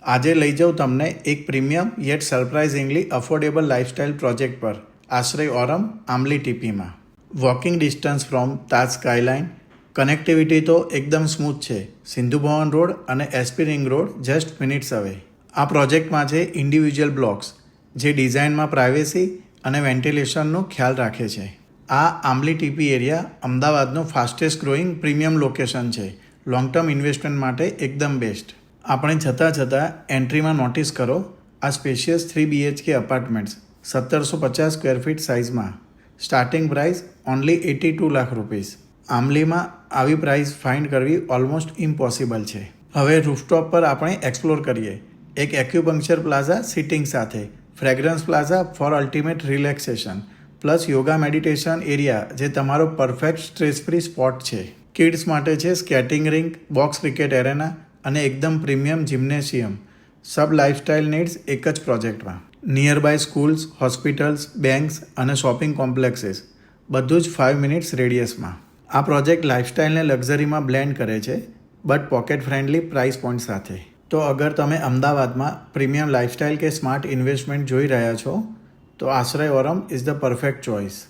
આજે લઈ જાઉં તમને એક premium yet surprisingly affordable lifestyle project પર આશ્રય ઓરમ આંબલી ટીપીમાં. Walking distance from Taj skyline. Connectivity તો એકદમ સ્મૂથ છે. સિંધુ ભવન રોડ અને SP ring road just minutes away. આ પ્રોજેક્ટમાં છે ઇન્ડિવિજ્યુઅલ બ્લોક્સ જે ડિઝાઇનમાં પ્રાઇવેસી અને વેન્ટિલેશનનો ખ્યાલ રાખે છે. આ આંબલી ટીપી એરિયા અમદાવાદનું ફાસ્ટેસ્ટ ગ્રોઈંગ પ્રીમિયમ લોકેશન છે. લોંગ ટર્મ ઇન્વેસ્ટમેન્ટ માટે એકદમ બેસ્ટ. આપણે છતાં એન્ટ્રીમાં નોટિસ કરો આ spacious 3 BHK apartments 1750 square feet સાઇઝમાં. Starting price only 82 lakh rupees. આંબલીમાં આવી પ્રાઇસ ફાઇન્ડ કરવી ઓલમોસ્ટ ઇમ્પોસિબલ છે. હવે રૂફટોપ પર આપણે એક્સપ્લોર કરીએ. એક એક્યુપંક્ચર પ્લાઝા સિટિંગ સાથે, fragrance plaza for ultimate relaxation, plus yoga meditation area જે તમારો પરફેક્ટ સ્ટ્રેસ ફ્રી સ્પોટ છે. કિડ્સ માટે છે skating rink, box cricket arena અને એકદમ પ્રીમિયમ જિમ્નેશિયમ. સબ લાઇફસ્ટાઇલ નીડ્સ એક જ પ્રોજેક્ટમાં. Nearby schools, hospitals, banks અને શોપિંગ કોમ્પ્લેક્સીસ બધું જ 5 મિનિટ્સ રેડિયસમાં. આ પ્રોજેક્ટ લાઇફસ્ટાઇલને લક્ઝરીમાં બ્લેન્ડ કરે છે but pocket friendly price point સાથે. તો અગર તમે અમદાવાદમાં પ્રીમિયમ લાઇફસ્ટાઇલ કે સ્માર્ટ ઇન્વેસ્ટમેન્ટ જોઈ રહ્યા છો તો આશ્રય ઓરમ ઇઝ ધ પરફેક્ટ ચોઇસ.